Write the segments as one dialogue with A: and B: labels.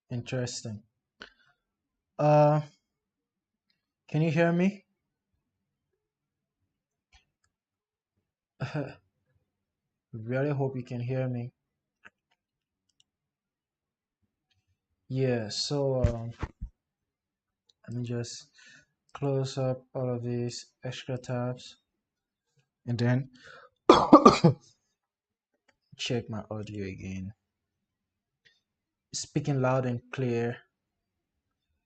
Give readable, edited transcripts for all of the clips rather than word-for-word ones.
A: Interesting. Uh, can you hear me? Really hope you can hear me. Yeah, let me just close up all of these extra tabs and then check my audio again. Speaking loud and clear.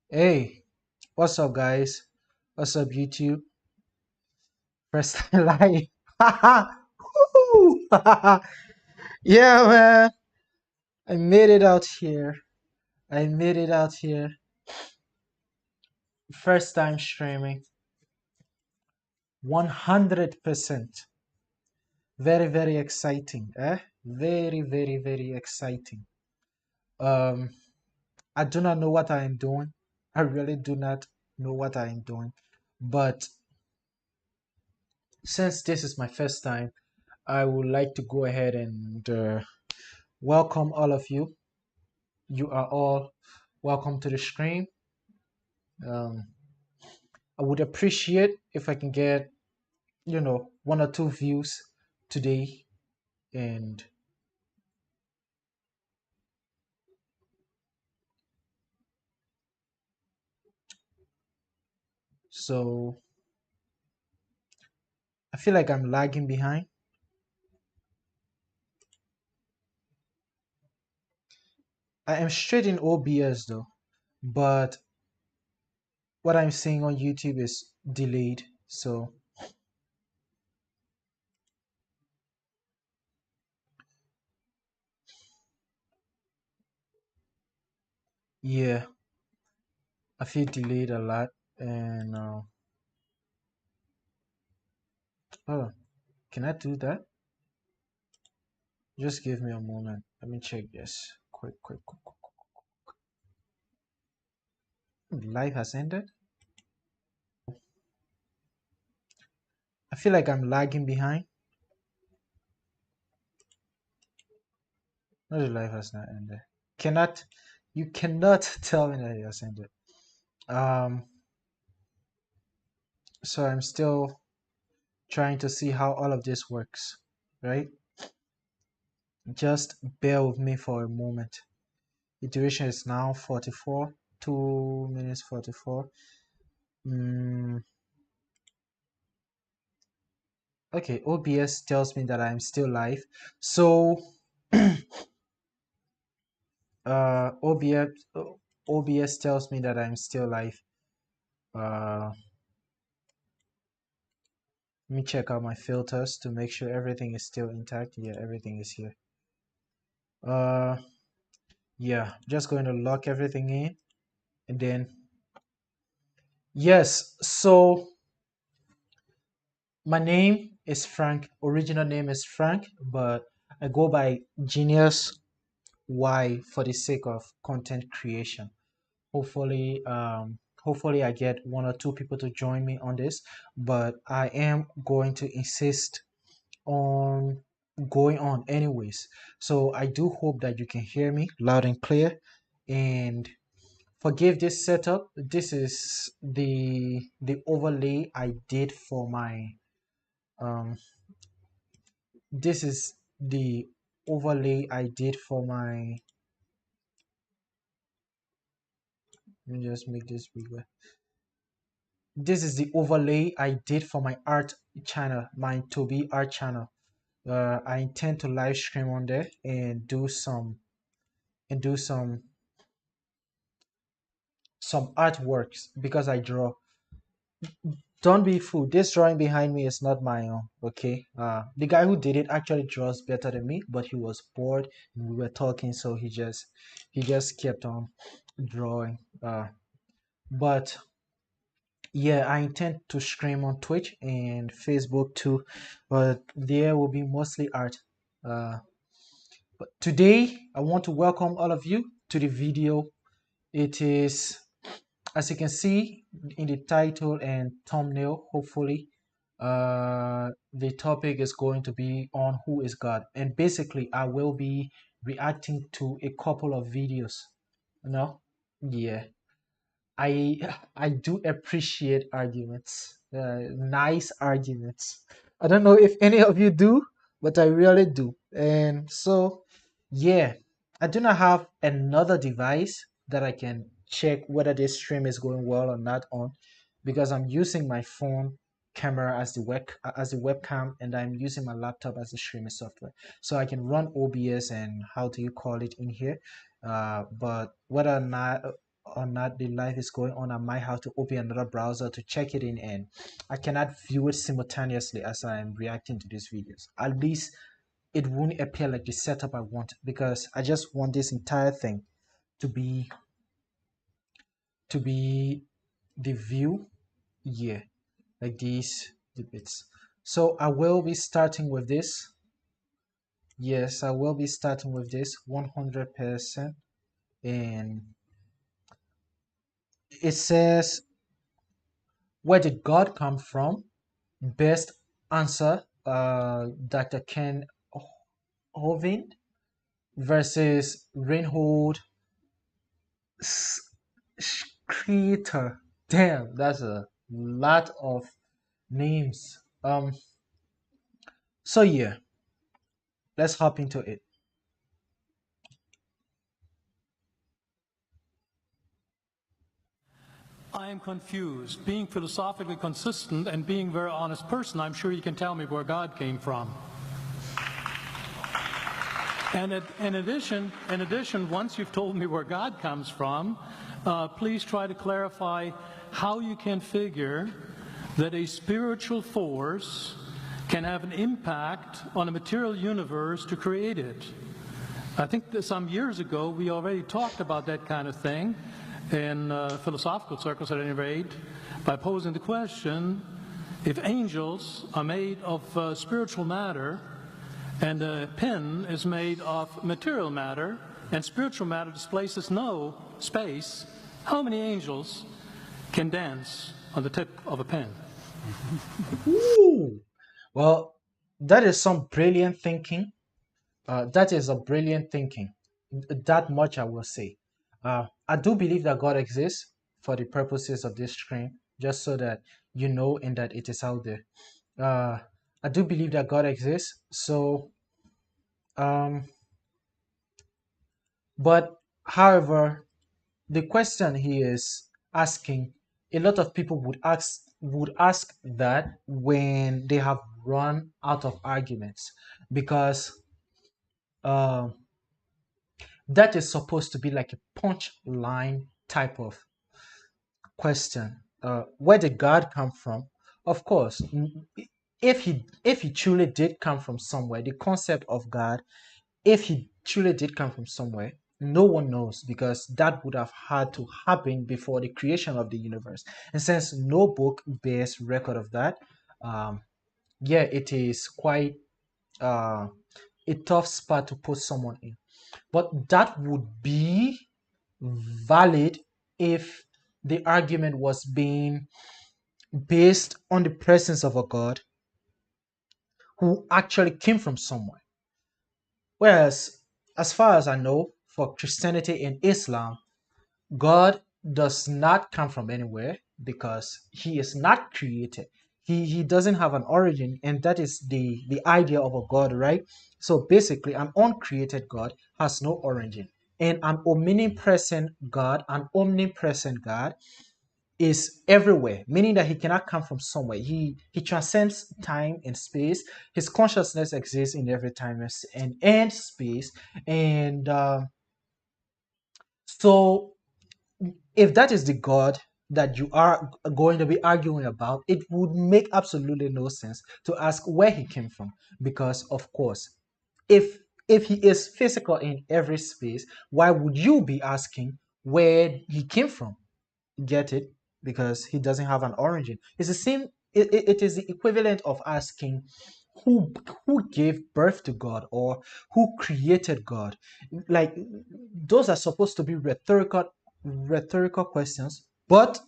A: Hey, what's up, guys? What's up, YouTube? First time live. Woo! Yeah, man. I made it out here. I made it out here. First time streaming. 100%. Very, very exciting. Very, very, very exciting. Um, I do not know what I am doing. I really do not know what I am doing. But since this is my first time, I would like to go ahead and welcome all of you. You are all welcome to the stream. Um, I would appreciate if I can get, one or two views today. And so I feel like I'm lagging behind. I am straight in OBS though, but what I'm seeing on YouTube is delayed. So yeah, I feel delayed a lot. And oh, can I do that? Just give me a moment. Let me check this. Quick, quick, quick, quick. Live has ended. I feel like I'm lagging behind. No, the live has not ended. Cannot you cannot tell me that it has ended. Um, so I'm still trying to see how all of this works, right? Just bear with me for a moment. The duration is now 44, 2 minutes 44. Mm, okay, OBS tells me that I'm still live. So, OBS tells me that I'm still live. Uh, Let me check out my filters to make sure everything is still intact. Yeah, everything is here. Uh, yeah, just going to lock everything in and then yes. So my name is Frank. Original name is Frank, but I go by Genius Y for the sake of content creation. Hopefully, hopefully I get one or two people to join me on this, but I am going to insist on going on anyways. So I do hope that you can hear me loud and clear. And forgive this setup. This is the overlay I did for my um this is the overlay I did for my let me just make this bigger. This is the overlay I did for my art channel, my Toby art channel. I intend to live stream on there and do some artworks because I draw. Don't be fooled. This drawing behind me is not my own. Okay. The guy who did it actually draws better than me, but he was bored and we were talking, so he just kept on drawing. But yeah, I intend to stream on Twitch and Facebook too, but there will be mostly art. Uh, but today I want to welcome all of you to the video. It is, as you can see in the title and thumbnail, hopefully, the topic is going to be on who is God. And basically, I will be reacting to a couple of videos. No? Yeah. I I do appreciate arguments, nice arguments. I don't know if any of you do, but I really do. And so, yeah, I do not have another device that I can check whether this stream is going well or not on, because I'm using my phone camera as the webcam, and I'm using my laptop as the streaming software. So I can run OBS and how do you call it in here. But whether or not the live is going on, I might have to open another browser to check it in, and I cannot view it simultaneously as I'm reacting to these videos. At least it won't appear like the setup I want, because I just want this entire thing to be the view, yeah, like these the bits. So I will be starting with this. Yes, I will be starting with this 100%. And it says, where did God come from? Best answer, Dr. Ken Hovind versus Reinhold Schreiter. Damn, that's a lot of names. So yeah, let's hop into it.
B: I am confused. Being philosophically consistent and being a very honest person, I'm sure you can tell me where God came from. And in addition, once you've told me where God comes from, please try to clarify how you can figure that a spiritual force can have an impact on a material universe to create it. I think that some years ago we already talked about that kind of thing in philosophical circles at any rate, by posing the question, if angels are made of spiritual matter, and a pen is made of material matter, and spiritual matter displaces no space, how many angels can dance on the tip of a pen?
A: Ooh. Well, that is some brilliant thinking. That is a brilliant thinking. That much I will say. I do believe that God exists for the purposes of this stream, just so that you know and that it is out there. Uh, I do believe that God exists. So, um, but however, the question he is asking, a lot of people would ask that when they have run out of arguments, because um that is supposed to be like a punch line type of question. Where did God come from? Of course, if he truly did come from somewhere, the concept of God, if he truly did come from somewhere, no one knows, because that would have had to happen before the creation of the universe. And since no book bears record of that, um, yeah, it is quite uh, a tough spot to put someone in. But that would be valid if the argument was being based on the presence of a God who actually came from somewhere. Whereas, as far as I know, for Christianity and Islam, God does not come from anywhere, because he is not created. He doesn't have an origin, and that is the idea of a God, right? So basically, an uncreated God has no origin. And an omnipresent God is everywhere, meaning that he cannot come from somewhere. He transcends time and space. His consciousness exists in every time and space. And so if that is the God that you are going to be arguing about, it would make absolutely no sense to ask where he came from. Because of course, if if he is physical in every space, why would you be asking where he came from? Get it? Because he doesn't have an origin. It's the same. It is the equivalent of asking who gave birth to God, or who created God. Like, those are supposed to be rhetorical questions, but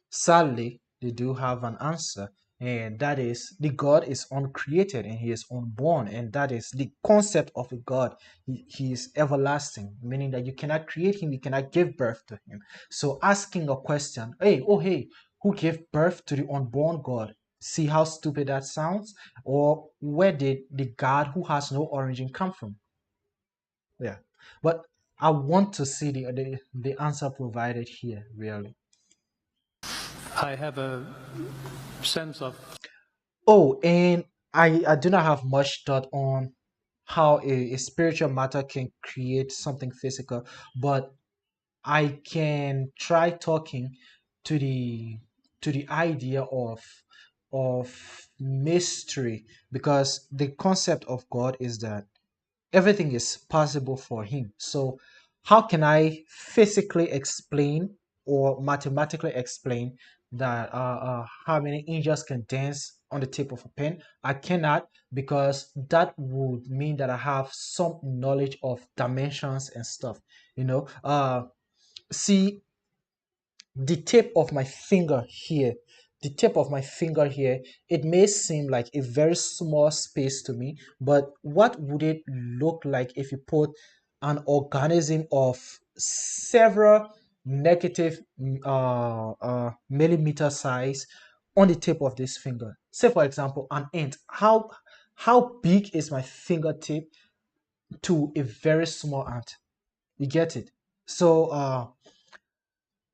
A: sadly they do have an answer. and that is the God is uncreated and he is unborn, and that is the concept of a God. He is everlasting, meaning that you cannot create him, you cannot give birth to him. So asking a question, hey, who gave birth to the unborn God? See how stupid that sounds? Or where did the God who has no origin come from? Yeah, but I want to see the answer provided here, really.
B: I have a sense of
A: Oh, and I do not have much thought on how a spiritual matter can create something physical, but I can try talking to the idea of mystery, because the concept of God is that everything is possible for him. So how can I physically explain or mathematically explain that how many angels can dance on the tip of a pen? I cannot, because that would mean that I have some knowledge of dimensions and stuff. See, the tip of my finger here, the tip of my finger here, it may seem like a very small space to me, but what would it look like if you put an organism of several negative millimeter size on the tip of this finger? Say for example an ant. How big is my fingertip to a very small ant? You get it? So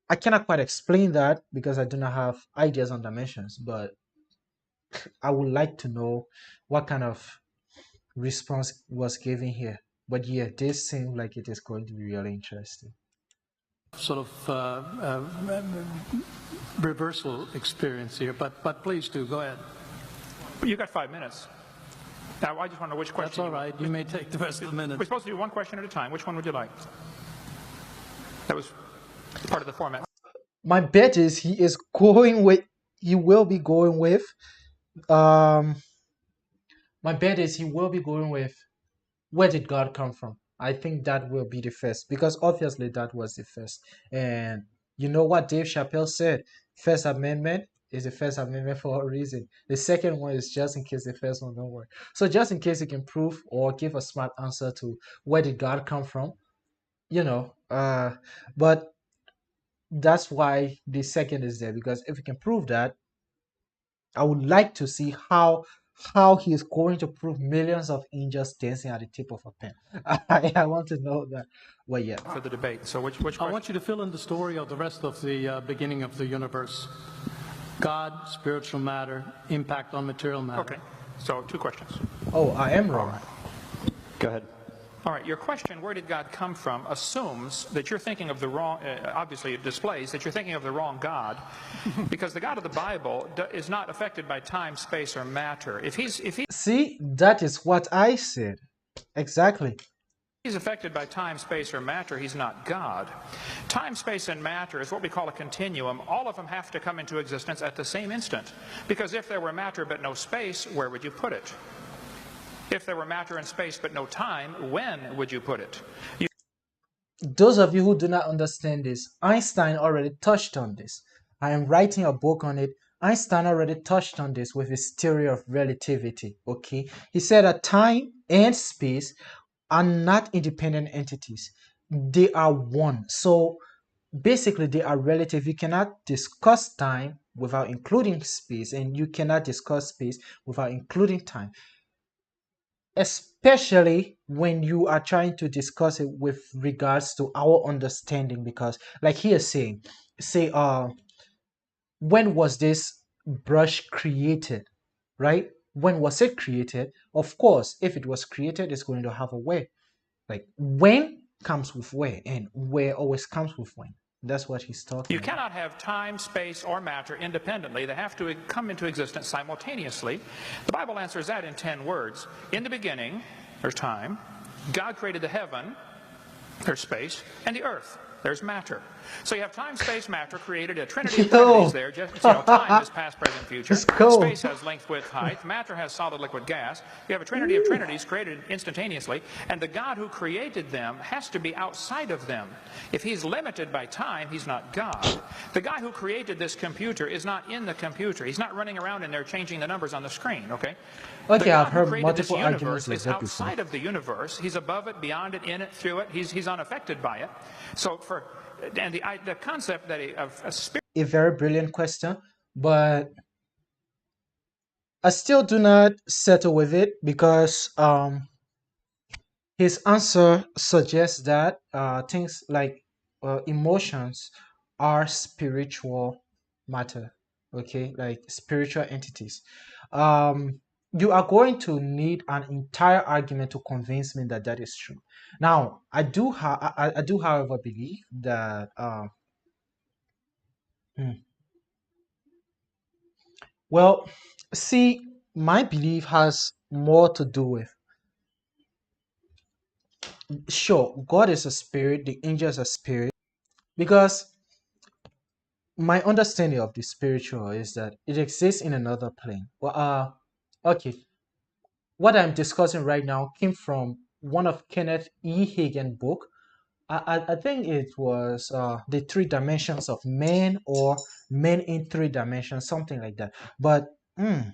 A: I cannot quite explain that because I do not have ideas on dimensions, but I would like to know what kind of response was given here. But yeah, this seems like it is going to be really interesting.
B: sort of reversal experience here, but please do, go ahead.
C: You got 5 minutes. Now, I just want to know which question.
B: That's all right. You may take the rest of the minute.
C: We're supposed to do one question at a time. Which one would you like? That was part of the format.
A: My bet is he will be going with um my bet is he will be going with where did God come from? I think that will be the first, because obviously that was the first. And you know what Dave Chappelle said? First Amendment is the First Amendment for a reason. The second one is just in case the first one don't work. So just in case you can prove or give a smart answer to where did God come from, you know. But that's why the second is there, because if you can prove that, I would like to see how he is going to prove millions of angels dancing at the tip of a pen. I want to know that. Well, yeah.
C: For the debate. So which question?
B: I want you to fill in the story of the rest of the beginning of the universe. God, spiritual matter, impact on material matter.
C: Okay. So 2 questions.
A: Oh, I am wrong.
D: Go ahead.
C: All right. Your question, where did God come from, assumes that you're thinking of the wrong, obviously it displays that you're thinking of the wrong God, because the God of the Bible is not affected by time, space, or matter. If he's
A: See, that is what I said. Exactly.
C: affected by time, space, or matter, he's not God. Time, space, and matter is what we call a continuum. All of them have to come into existence at the same instant. Because if there were matter but no space, where would you put it? If there were matter and space but no time, when would you put it?
A: Those of you who do not understand this, Einstein already touched on this. I am writing a book on it. Einstein already touched on this with his theory of relativity. Okay, he said that time and space are not independent entities, they are one. So basically they are relative. You cannot discuss time without including space, and you cannot discuss space without including time, especially when you are trying to discuss it with regards to our understanding. Because like he is saying, say when was this brush created, right? When was it created? Of course, if it was created, it's going to have a where. Like when comes with where, and where always comes with when. That's what he's talking
C: You
A: about.
C: cannot have time, space, or matter independently. They have to come into existence simultaneously. The Bible answers that in 10 words. In the beginning, there's time. God created the heaven, there's space, and the earth, there's matter. So you have time, space, matter created a trinity of trinities
A: Yo,
C: there. Just, time is past, present, future.
A: let's go.
C: Space has length, width, height. Matter has solid, liquid, gas. You have a trinity of trinities created instantaneously, and the God who created them has to be outside of them. If he's limited by time, he's not God. The guy who created this computer is not in the computer. He's not running around in there changing the numbers on the screen, okay? The
A: Okay, I've
C: God who
A: heard
C: created this
A: multiple arguments
C: universe
A: like
C: is
A: that before.
C: outside of the universe. He's above it, beyond it, in it, through it. He's unaffected by it. So the concept that a spirit.
A: A very brilliant question, but I still do not settle with it because his answer suggests that things like emotions are spiritual matter, okay, like spiritual entities. Um, you are going to need an entire argument to convince me that that is true. Now, I do, however, believe that hmm, well, see, my belief has more to do with, sure, God is a spirit, the angels are spirit, because my understanding of the spiritual is that it exists in another plane. Well, okay, what I'm discussing right now came from one of Kenneth E. Hagen book. I think it was the three dimensions of man, or men in three dimensions, something like that. But mm,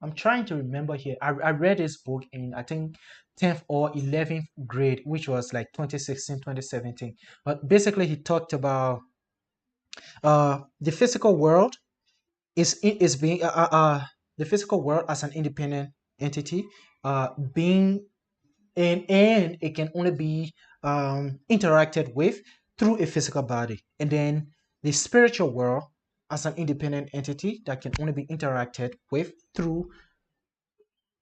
A: I'm trying to remember here. I read this book in, I think, 10th or 11th grade, which was like 2016, 2017. But basically, he talked about the physical world is being the physical world as an independent entity, being, and it can only be interacted with through a physical body, and then the spiritual world as an independent entity that can only be interacted with through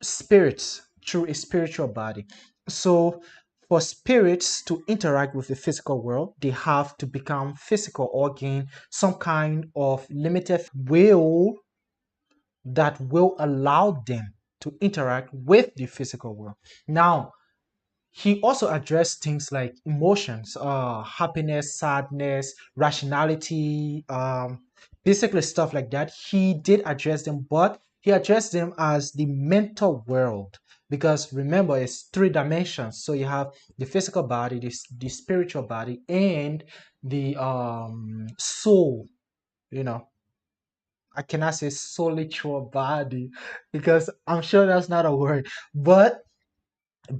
A: spirits, through a spiritual body. So for spirits to interact with the physical world, they have to become physical or gain some kind of limited will that will allow them to interact with the physical world. Now, he also addressed things like emotions, happiness, sadness, rationality, basically stuff like that. He did address them, but he addressed them as the mental world, because remember, it's three dimensions. So you have the physical body, the spiritual body, and the soul. You know, I cannot say solitual body because I'm sure that's not a word, but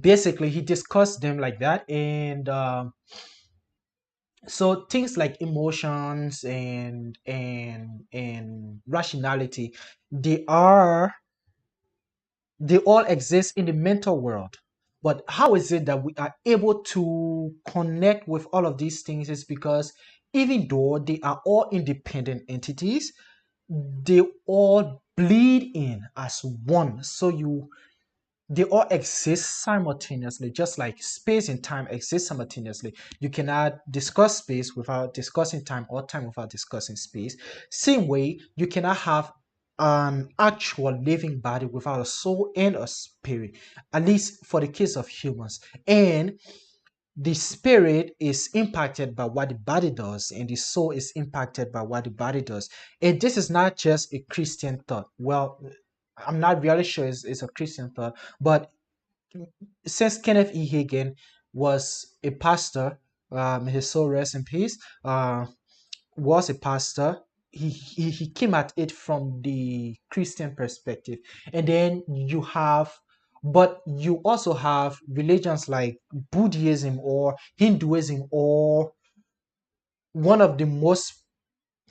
A: basically he discussed them like that. And so things like emotions and rationality, they are they all exist in the mental world. But how is it that we are able to connect with all of these things? Is because even though they are all independent entities, they all bleed in as one. So they all exist simultaneously, just like space and time exist simultaneously. You cannot discuss space without discussing time, or time without discussing space. Same way, you cannot have an actual living body without a soul and a spirit, at least for the case of humans. And the spirit is impacted by what the body does, and the soul is impacted by what the body does. And this is not just a Christian thought. Well, I'm not really sure it's a Christian thought, but since Kenneth E. Hagin was a pastor, his soul rest in peace, was a pastor. He came at it from the Christian perspective. And then but you also have religions like Buddhism or Hinduism, or one of the most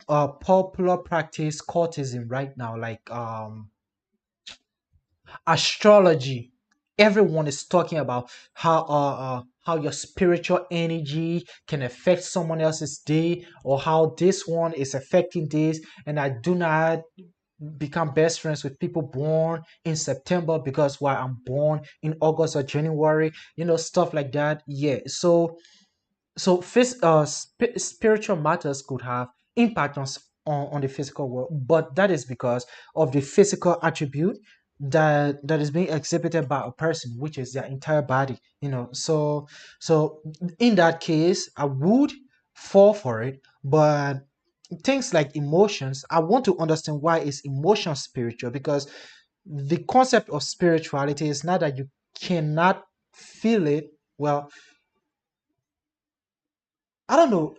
A: popular practice cultism right now, like astrology. Everyone is talking about how your spiritual energy can affect someone else's day, or how this one is affecting this. And I do not become best friends with people born in September because why I'm born in August or January, stuff like that. Yeah. So spiritual matters could have impact on the physical world, but that is because of the physical attribute that is being exhibited by a person, which is their entire body. So in that case, I would fall for it. But things like emotions, I want to understand why is emotion spiritual, because the concept of spirituality is not that you cannot feel it. Well, I don't know.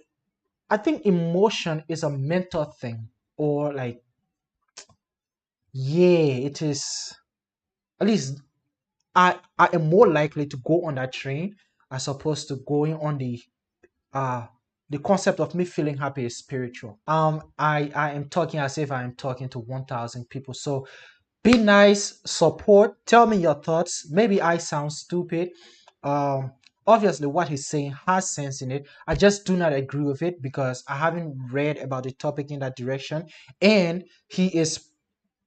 A: I think emotion is a mental thing, or like, yeah, it is. At least I am more likely to go on that train as opposed to going on uh the concept of me feeling happy is spiritual. I am talking as if I am talking to 1,000 people. So be nice, support, tell me your thoughts. Maybe I sound stupid. Um, Obviously, what he's saying has sense in it. I just do not agree with it because I haven't read about the topic in that direction, and he is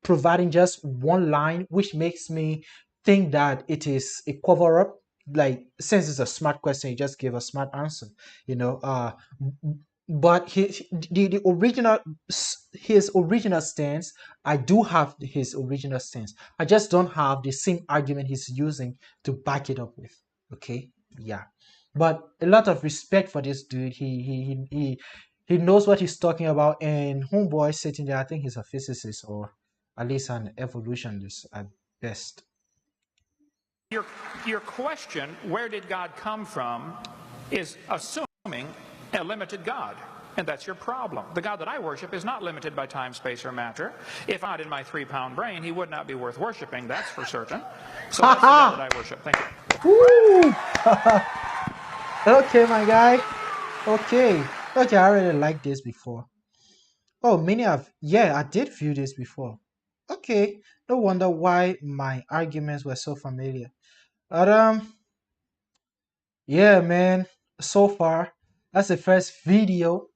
A: providing just one line, which makes me think that it is a cover up. Like, since it's a smart question, he just gave a smart answer, you know. But the original, his original stance, I do have his original stance. I just don't have the same argument he's using to back it up with. Okay, yeah. But a lot of respect for this dude. He knows what he's talking about. And homeboy sitting there, I think he's a physicist or at least an evolutionist at best.
C: Your, your question, where did God come from, is assuming a limited God. And that's your problem. The God that I worship is not limited by time, space, or matter. If not in my 3-pound brain, he would not be worth worshiping, that's for certain. So that's the God that I worship. Thank you.
A: Woo! Okay, my guy. Okay. Okay, I already liked this before. Oh, many have. Yeah, I did view this before. Okay. No wonder why my arguments were so familiar. But yeah, man. So far, that's the first video.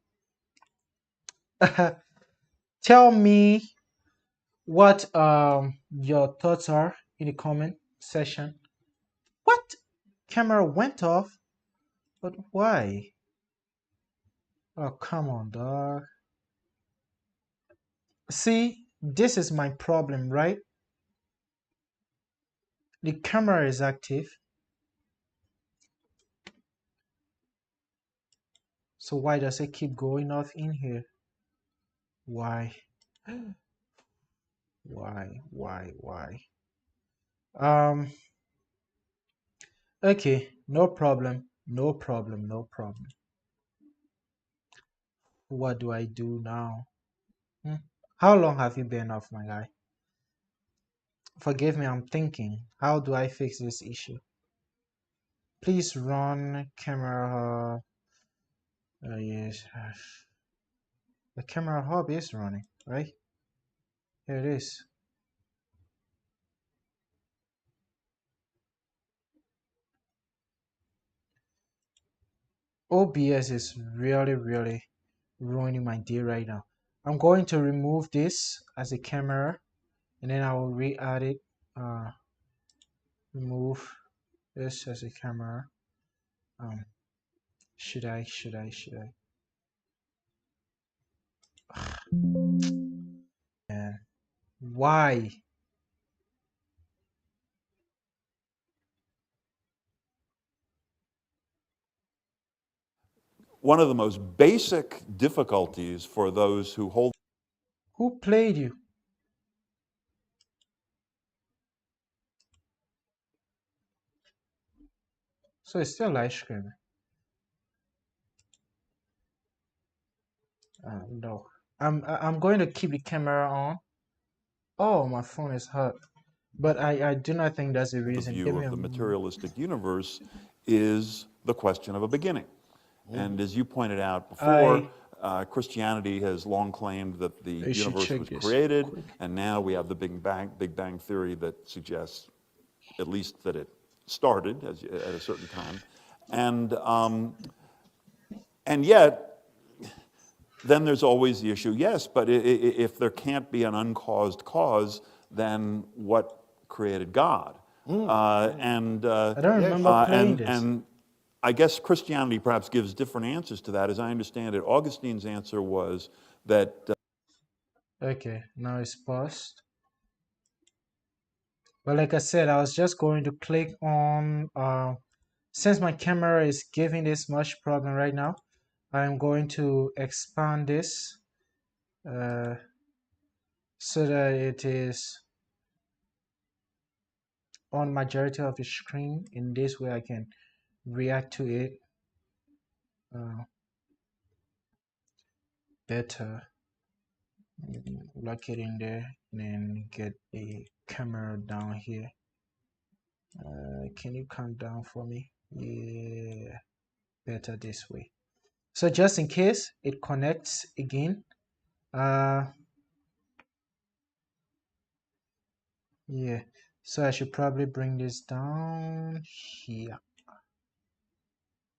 A: Tell me what your thoughts are in the comment section. What? Camera went off? But why? Oh, come on, dog. See, this is my problem, right? The camera is active. So why does it keep going off in here? Why? Why? Okay, no problem. No problem, no problem. What do I do now? Hmm? How long have you been off, my guy? Forgive me, I'm thinking. How do I fix this issue? Please run camera. Yes. The camera hub is running, right? Here it is. OBS is really ruining my day right now. I'm going to remove this as a camera and then I will re-add it. Remove this as a camera. Should I? Man, why?
D: One of the most basic difficulties for those who hold
A: Who played you? So it's still live streaming. No. I'm going to keep the camera on. Oh, my phone is hot. But I do not think that's the
D: the
A: reason. Give
D: view
A: me
D: of
A: a
D: the
A: moment.
D: materialistic universe is the question of a beginning. And as you pointed out
A: I
D: before, Christianity has long claimed that the
A: I should
D: universe
A: check
D: was
A: this
D: created,
A: quick.
D: and now we have the Big Bang theory that suggests at least that it started at a certain time. And yet, then there's always the issue, yes, but if there can't be an uncaused cause, then what created God?
A: I don't remember playing this.
D: And I guess Christianity perhaps gives different answers to that. As I understand it, Augustine's answer was that
A: Okay, now it's paused. But like I said, I was just going to click on since my camera is giving this much problem right now, I'm going to expand this uh, so that it is on majority of the screen. In this way I can react to it uh, better. Lock it in there and then get a camera down here. Can you come down for me? Yeah, better this way. So just in case it connects again, uh, yeah. So I should probably bring this down here.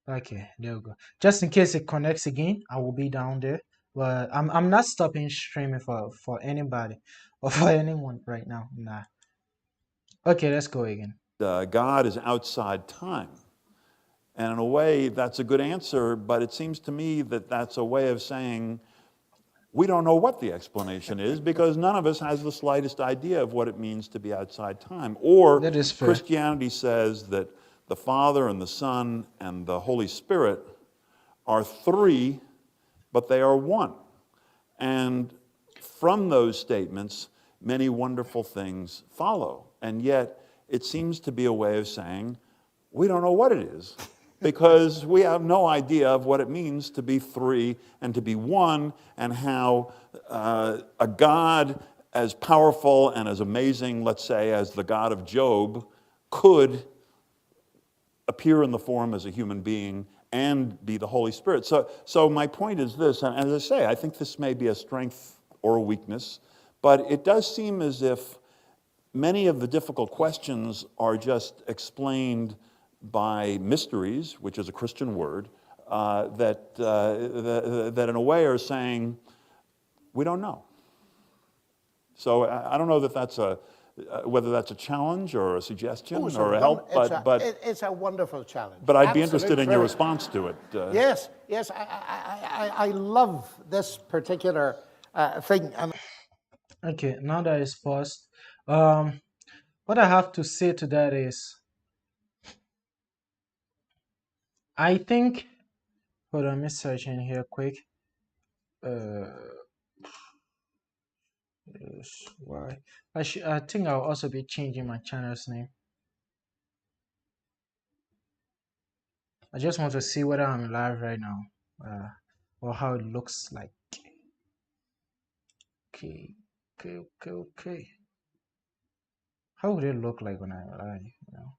A: Okay, there we go. Just in case it connects again, I will be down there. But I'm not stopping streaming for anybody or for anyone right now. Nah. Okay, let's go again.
D: God is outside time. And in a way, that's a good answer, but it seems to me that that's a way of saying we don't know what the explanation is because none of us has the slightest idea of what it means to be outside time. Or
A: That is fair.
D: Christianity says that the Father and the Son and the Holy Spirit are three, but they are one. And from those statements, many wonderful things follow. And yet, it seems to be a way of saying we don't know what it is because we have no idea of what it means to be three and to be one, and how a God as powerful and as amazing, let's say, as the God of Job could appear in the form as a human being and be the Holy Spirit. So my point is this, and as I say, I think this may be a strength or a weakness, but it does seem as if many of the difficult questions are just explained by mysteries, which is a Christian word, that in a way are saying, we don't know. So I don't know that that's whether that's a challenge or a suggestion or a help,
E: it's a wonderful challenge.
D: But I'd be interested in your
E: Absolute
D: response to it.
E: Yes, yes, I love this particular thing.
A: Okay, now that it's paused, what I have to say to that is, I think, hold on, let me search in here quick. Yes, why? I think I'll also be changing my channel's name. I just want to see whether I'm live right now, or how it looks like. Okay. How would it look like when I live? You know?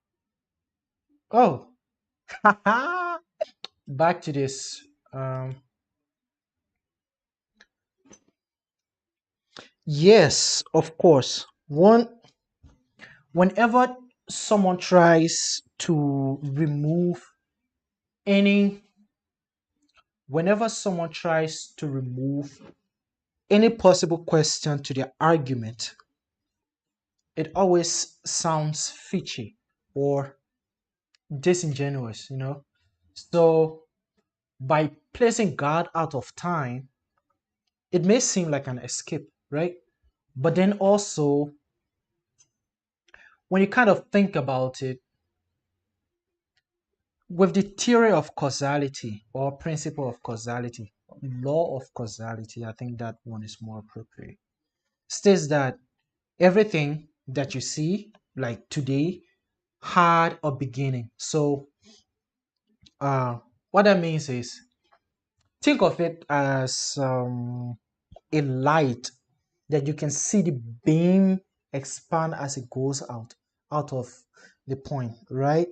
A: Oh, back to this. Yes, of course. Whenever someone tries to remove any, whenever someone tries to remove any possible question to their argument, it always sounds fishy or disingenuous, you know. So by placing God out of time, it may seem like an escape, right? But then also, when you kind of think about it, with the theory of causality or principle of causality, law of causality, I think that one is more appropriate, states that everything that you see, like today, had a beginning. So, what that means is, think of it as a light that you can see the beam expand as it goes out of the point, right?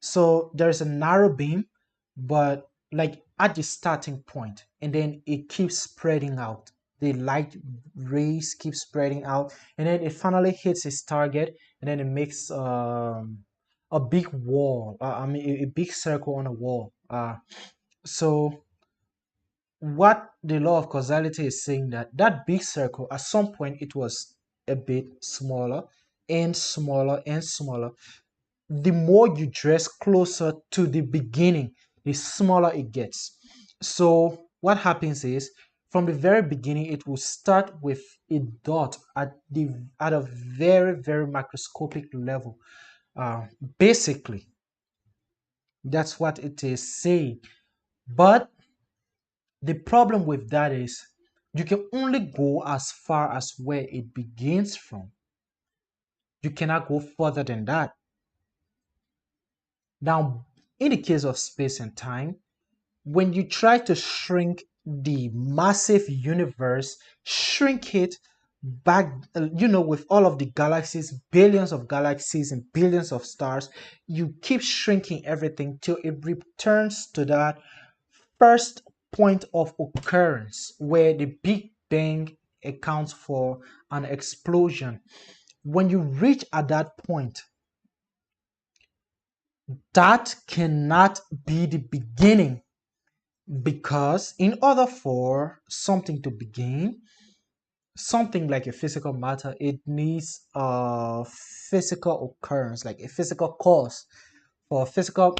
A: So there's a narrow beam, but like at the starting point, and then it keeps spreading out. The light rays keep spreading out, and then it finally hits its target, and then it makes a big wall. I mean, a big circle on a wall. So what the law of causality is saying, that that big circle at some point it was a bit smaller and smaller and smaller. The more you dress closer to the beginning, the smaller it gets. So what happens is, from the very beginning, it will start with a dot at a very, very microscopic level. Uh, Basically, that's what it is saying. But the problem with that is you can only go as far as where it begins from. You cannot go further than that. Now, in the case of space and time, when you try to shrink the massive universe, shrink it back, with all of the galaxies, billions of galaxies and billions of stars, you keep shrinking everything till it returns to that first point of occurrence where the Big Bang accounts for an explosion. When you reach at that point, that cannot be the beginning, because in order for something to begin, something like a physical matter, it needs a physical occurrence, like a physical cause. For a physical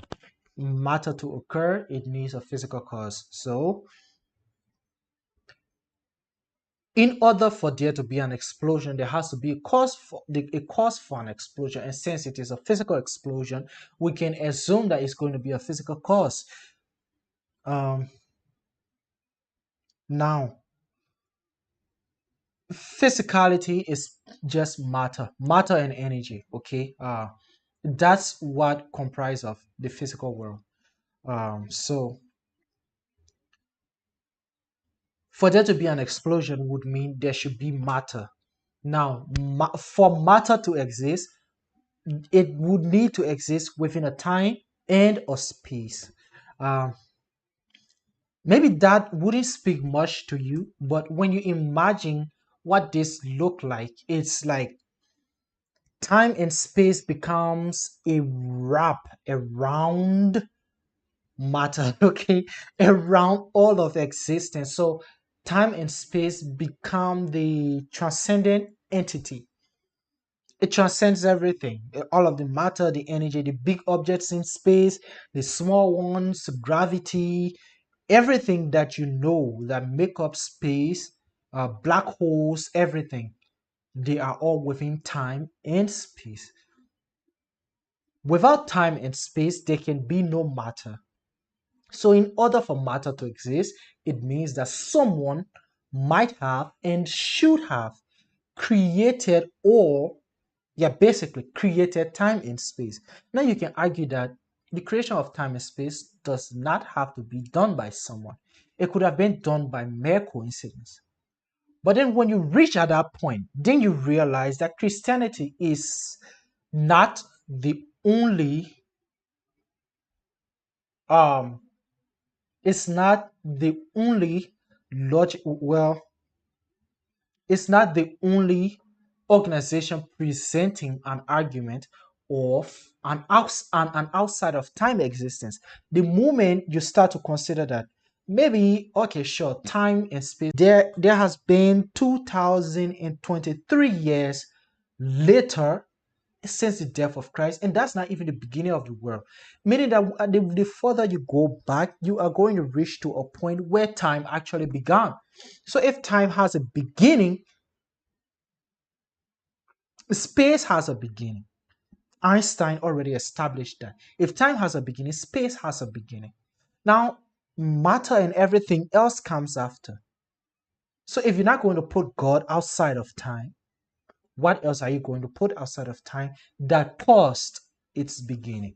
A: matter to occur, it needs a physical cause. So in order for there to be an explosion, there has to be a cause for an explosion. And since it is a physical explosion, we can assume that it's going to be a physical cause. um Now, physicality is just matter and energy. Okay, that's what comprise of the physical world. So for there to be an explosion would mean there should be matter. Now, for matter to exist, it would need to exist within a time and a space. um Maybe that wouldn't speak much to you, but when you imagine what this look like, it's like time and space becomes a wrap around matter, okay, around all of existence. So time and space become the transcendent entity. It transcends everything, all of the matter, the energy, the big objects in space, the small ones, gravity, everything that you know that make up space, black holes, everything, they are all within time and space. Without time and space, there can be no matter. So, in order for matter to exist, it means that someone might have and should have created, or yeah, basically created time and space. Now, you can argue that the creation of time and space does not have to be done by someone. It could have been done by mere coincidence. But then when you reach at that point, then you realize that Christianity is not the only um it's not the only logic well it's not the only organization presenting an argument of an outside of time existence. The moment you start to consider that, maybe, okay, sure, time and space, there has been 2023 years later since the death of Christ, and that's not even the beginning of the world. Meaning that the further you go back, you are going to reach to a point where time actually began. So if time has a beginning, space has a beginning. Einstein already established that. If time has a beginning, space has a beginning. Now, matter and everything else comes after. So if you're not going to put God outside of time, what else are you going to put outside of time that caused its beginning?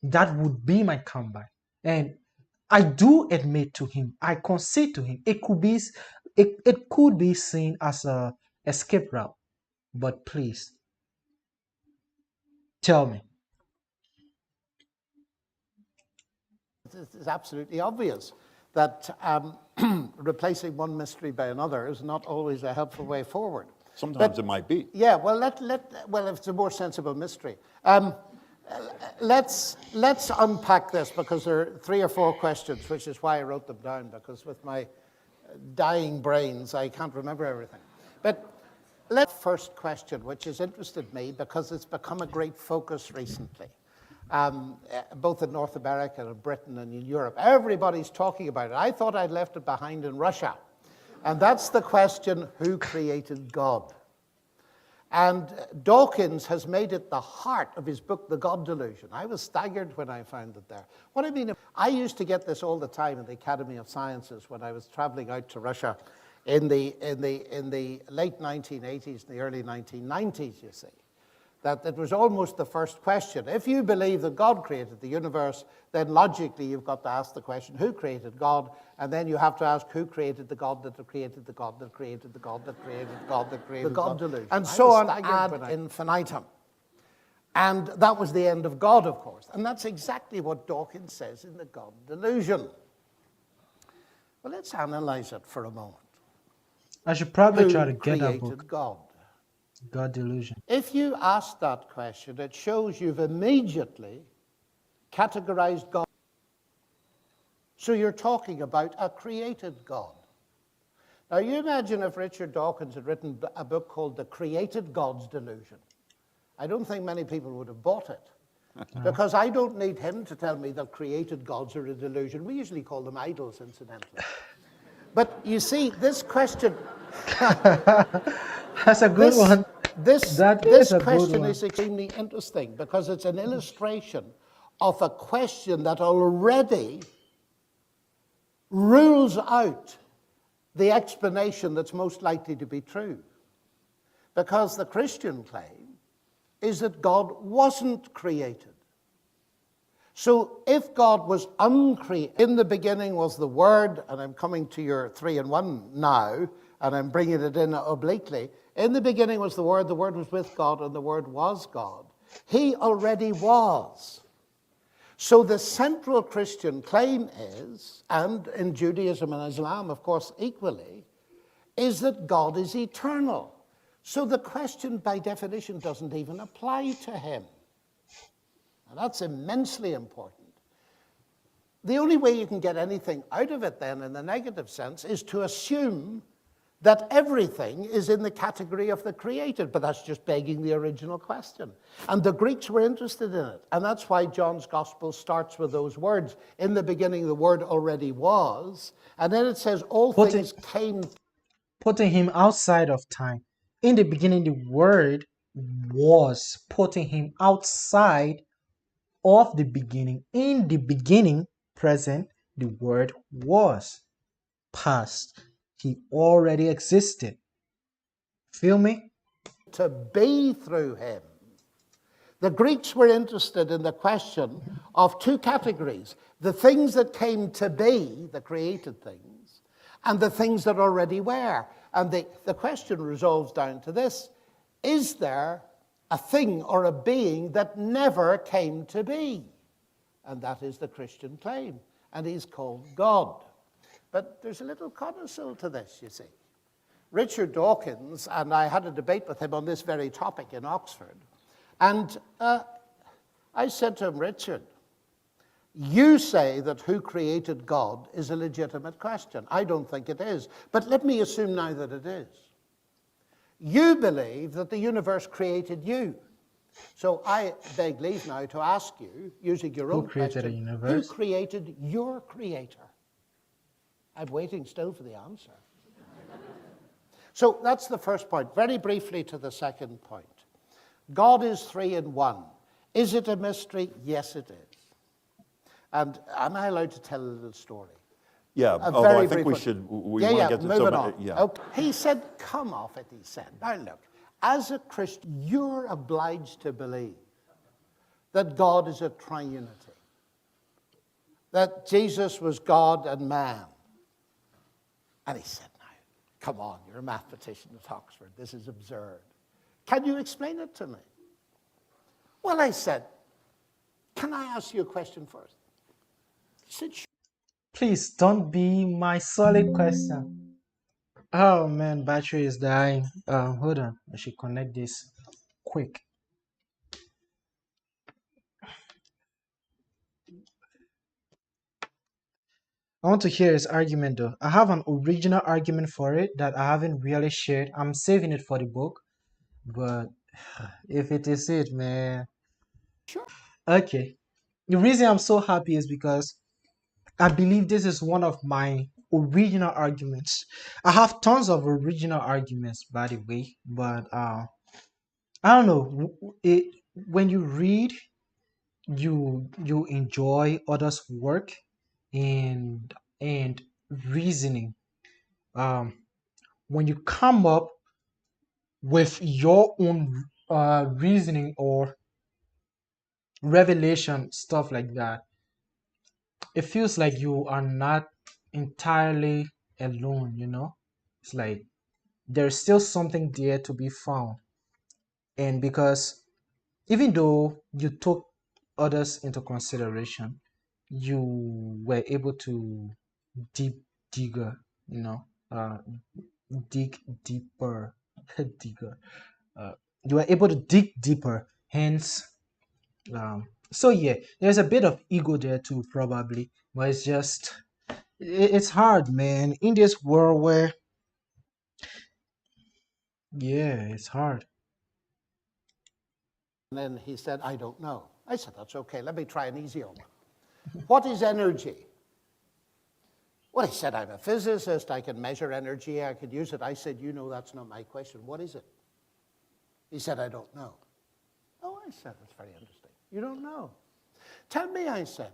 A: That would be my comeback. And I do admit to him, I concede to him, it could be seen as a escape route. But please tell me.
E: It's absolutely obvious that replacing one mystery by another is not always a helpful way forward.
D: Sometimes it might be.
E: Yeah, well, well, if it's a more sensible mystery. Let's unpack this, because there are 3 or 4 questions, which is why I wrote them down, because with my dying brains, I can't remember everything. But first question, which has interested me because it's become a great focus recently, both in North America and Britain and in Europe. Everybody's talking about it. I thought I'd left it behind in Russia. And that's the question, who created God? And Dawkins has made it the heart of his book, The God Delusion. I was staggered when I found it there. What I mean, I used to get this all the time in the Academy of Sciences when I was traveling out to Russia in the late 1980s and the early 1990s, you see. That it was almost the first question. If you believe that God created the universe, then logically you've got to ask the question, who created God? And then you have to ask, who created the God that created the God that created the God that created the God that created the God delusion. And so on ad infinitum. And that was the end of God, of course. And that's exactly what Dawkins says in The God Delusion. Well, let's analyze it for a moment.
A: I should probably
E: Who
A: try to get that
E: created
A: book,
E: God?
A: God Delusion.
E: If you ask that question, it shows you've immediately categorized God. So you're talking about a created God. Now, you imagine if Richard Dawkins had written a book called The Created God's Delusion. I don't think many people would have bought it. Because I don't need him to tell me that created gods are a delusion. We usually call them idols, incidentally. But you see, this question...
A: That's a good one.
E: This
A: That is a good
E: question
A: one.
E: is extremely interesting because it's an illustration of a question that already rules out the explanation that's most likely to be true. Because the Christian claim is that God wasn't created. So if God was uncreated, in the beginning was the Word, and I'm coming to your 3-in-1 now, and I'm bringing it in obliquely. In the beginning was the Word was with God, and the Word was God. He already was. So the central Christian claim is, and in Judaism and Islam, of course, equally, is that God is eternal. So the question, by definition, doesn't even apply to him. And that's immensely important. The only way you can get anything out of it, then, in the negative sense, is to assume that everything is in the category of the created, but that's just begging the original question. And the Greeks were interested in it, and that's why John's Gospel starts with those words. In the beginning, the Word already was, and then it says, all things came...
A: Putting him outside of time. In the beginning, the Word was, putting him outside of the beginning. In the beginning, present, the Word was. Past. He already existed. Feel me?
E: To be through him. The Greeks were interested in the question of two categories. The things that came to be, the created things, and the things that already were. And the question resolves down to this. Is there a thing or a being that never came to be? And that is the Christian claim. And he's called God. But there's a little codicil to this, you see. Richard Dawkins, and I had a debate with him on this very topic in Oxford, and I said to him, Richard, you say that who created God is a legitimate question. I don't think it is. But let me assume now that it is. You believe that the universe created you. So I beg leave now to ask you, using your own question,
A: created the universe?
E: who created your creator? I'm waiting still for the answer. So that's the first point. Very briefly to the second point. God is 3-in-1. Is it a mystery? Yes, it is. And am I allowed to tell a little story?
D: Yeah, although I think we should, we want to get to
E: moving
D: some,
E: on.
D: yeah.
E: Okay. He said, come off it, he said. Now look, as a Christian, you're obliged to believe that God is a triunity. That Jesus was God and man. And he said, no, come on, you're a mathematician at Oxford. This is absurd. Can you explain it to me? Well, I said, can I ask you a question first? He said, sure.
A: Please don't be my solid question. Oh man, battery is dying. Hold on. I should connect this quick. I want to hear his argument though. I have an original argument for it that I haven't really shared. I'm saving it for the book. But if it is it, man.
E: Sure.
A: Okay. The reason I'm so happy is because I believe this is one of my original arguments. I have tons of original arguments, by the way, but I don't know. When you read, you enjoy others' work and reasoning. Um, when you come up with your own reasoning or revelation, stuff like that, it feels like you are not entirely alone, you know? It's like there's still something there to be found. And because even though you took others into consideration, you were able to deep digger, you know, dig deeper, digger. You were able to dig deeper. Hence, so yeah, there's a bit of ego there too, probably, but it's just it's hard, man, in this world where yeah, it's hard.
E: And then he said, I don't know. I said, that's okay. Let me try an easier one. What is energy? Well, he said, I'm a physicist. I can measure energy. I could use it. I said, you know, that's not my question. What is it? He said, I don't know. Oh, I said, that's very interesting. You don't know. Tell me, I said,